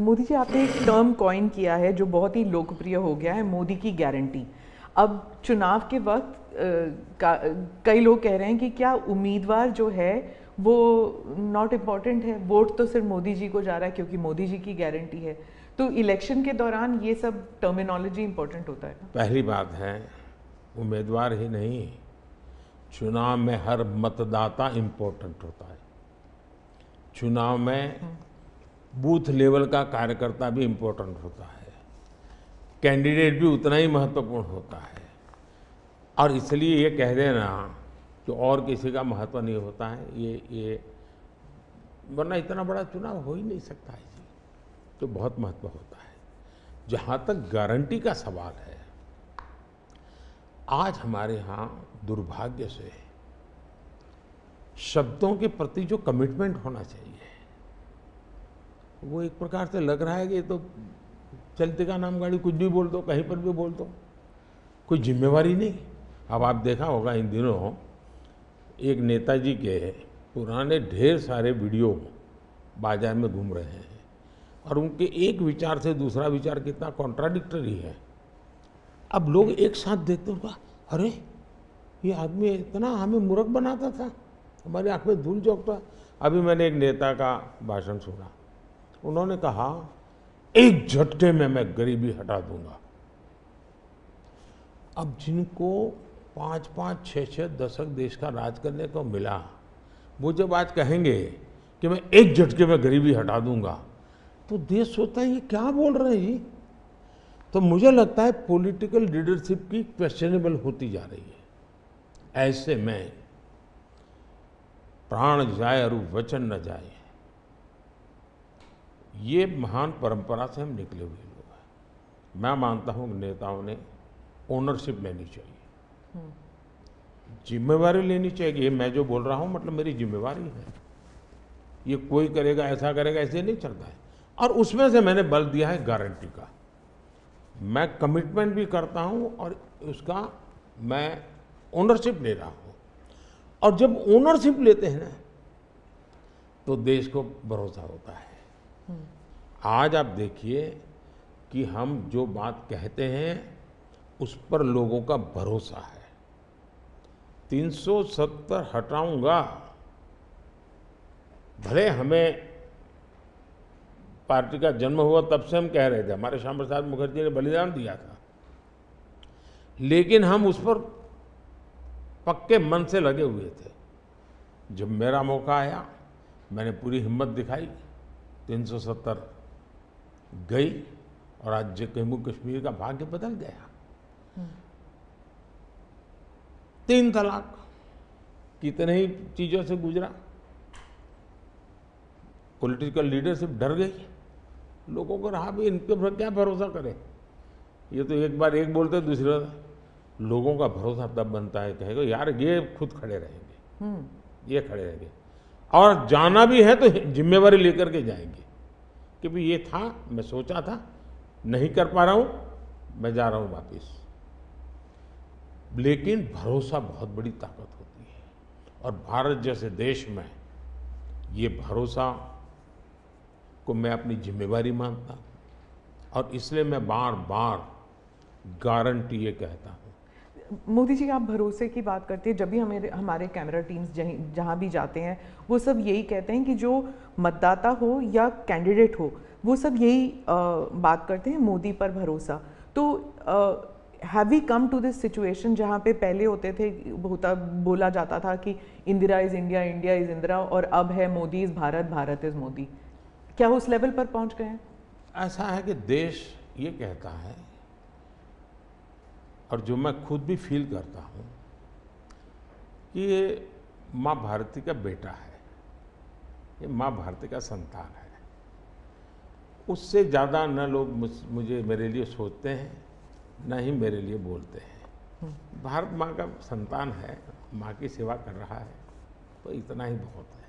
मोदी जी, आपने एक term coin किया है जो बहुत ही लोकप्रिय हो गया है, मोदी की गारंटी। अब चुनाव के वक्त कई लोग कह रहे हैं कि क्या उम्मीदवार जो है वो नॉट इम्पॉर्टेंट है, वोट तो सिर्फ मोदी जी को जा रहा है क्योंकि मोदी जी की गारंटी है। तो इलेक्शन के दौरान ये सब टर्मिनोलॉजी इम्पोर्टेंट होता है। पहली बात है, उम्मीदवार ही नहीं, चुनाव में हर मतदाता इम्पोर्टेंट होता है। चुनाव में बूथ लेवल का कार्यकर्ता भी इम्पोर्टेंट होता है, कैंडिडेट भी उतना ही महत्वपूर्ण होता है। और इसलिए ये कह देना कि और किसी का महत्व नहीं होता है, ये वरना इतना बड़ा चुनाव हो ही नहीं सकता है जी, तो बहुत महत्व होता है। जहाँ तक गारंटी का सवाल है, आज हमारे यहाँ दुर्भाग्य से शब्दों के प्रति जो कमिटमेंट होना चाहिए वो एक प्रकार से लग रहा है कि ये तो चलते का नाम गाड़ी, कुछ भी बोल दो, कहीं पर भी बोल दो, कोई जिम्मेवारी नहीं। अब आप देखा होगा इन दिनों एक नेताजी के पुराने ढेर सारे वीडियो बाजार में घूम रहे हैं और उनके एक विचार से दूसरा विचार कितना कॉन्ट्राडिक्टरी है। अब लोग एक साथ देखते होगा, अरे ये आदमी इतना हमें मूर्ख बनाता था, हमारी आंख में धूल झोंकता। अभी मैंने एक नेता का भाषण सुना, उन्होंने कहा एक झटके में मैं गरीबी हटा दूंगा। अब जिनको 5-5, 6-6 दशक देश का राज करने को मिला, वो जब आज कहेंगे कि मैं एक झटके में गरीबी हटा दूंगा, तो देश सोचता है ये क्या बोल रहे हैं जी। तो मुझे लगता है पॉलिटिकल लीडरशिप की क्वेश्चनेबल होती जा रही है। ऐसे में प्राण जाए और वचन न जाए, ये महान परंपरा से हम निकले हुए लोग हैं। मैं मानता हूँ कि नेताओं ने ओनरशिप लेनी चाहिए, जिम्मेवारी लेनी चाहिए। ये मैं जो बोल रहा हूँ मतलब मेरी जिम्मेवारी है, ये कोई करेगा ऐसा करेगा ऐसे नहीं चलता है। और उसमें से मैंने बल दिया है गारंटी का। मैं कमिटमेंट भी करता हूँ और उसका मैं ओनरशिप ले रहा हूँ। और जब ओनरशिप लेते हैं ना तो देश को भरोसा होता है। आज आप देखिए कि हम जो बात कहते हैं उस पर लोगों का भरोसा है। 370 हटाऊंगा, भले हमें पार्टी का जन्म हुआ तब से हम कह रहे थे, हमारे श्यामा प्रसाद मुखर्जी ने बलिदान दिया था, लेकिन हम उस पर पक्के मन से लगे हुए थे। जब मेरा मौका आया मैंने पूरी हिम्मत दिखाई, 370 गई और आज जम्मू कश्मीर का भाग्य बदल गया। 3 तलाक कितने ही चीजों से गुजरा, पॉलिटिकल लीडरशिप डर गई, लोगों को रहा भी इनके पर क्या भरोसा करें। ये तो एक बार एक बोलते दूसरे, लोगों का भरोसा तब बनता है, कहेगा यार ये खुद खड़े रहेंगे, ये खड़े रहेंगे और जाना भी है तो जिम्मेवारी लेकर के जाएंगे कि भाई ये था, मैं सोचा था, नहीं कर पा रहा हूं, मैं जा रहा हूं वापिस। लेकिन भरोसा बहुत बड़ी ताकत होती है और भारत जैसे देश में ये भरोसा को मैं अपनी जिम्मेवारी मानता हूं और इसलिए मैं बार बार गारंटी ये कहता हूं। मोदी जी, आप भरोसे की बात करते हैं, जब भी हमारे कैमरा टीम्स जहाँ भी जाते हैं वो सब यही कहते हैं कि जो मतदाता हो या कैंडिडेट हो वो सब यही बात करते हैं, मोदी पर भरोसा। तो have we come to this situation जहाँ पे पहले बोला जाता था कि Indira is India, India is Indira, और अब है मोदी इज़ भारत, भारत इज़ मोदी। क्या उस लेवल पर पहुँच गए हैं? ऐसा है कि देश ये कहता है और जो मैं खुद भी फील करता हूँ कि ये माँ भारती का बेटा है, ये माँ भारती का संतान है। उससे ज़्यादा न लोग मुझे मेरे लिए सोचते हैं, न ही मेरे लिए बोलते हैं। भारत माँ का संतान है, माँ की सेवा कर रहा है, तो इतना ही बहुत है।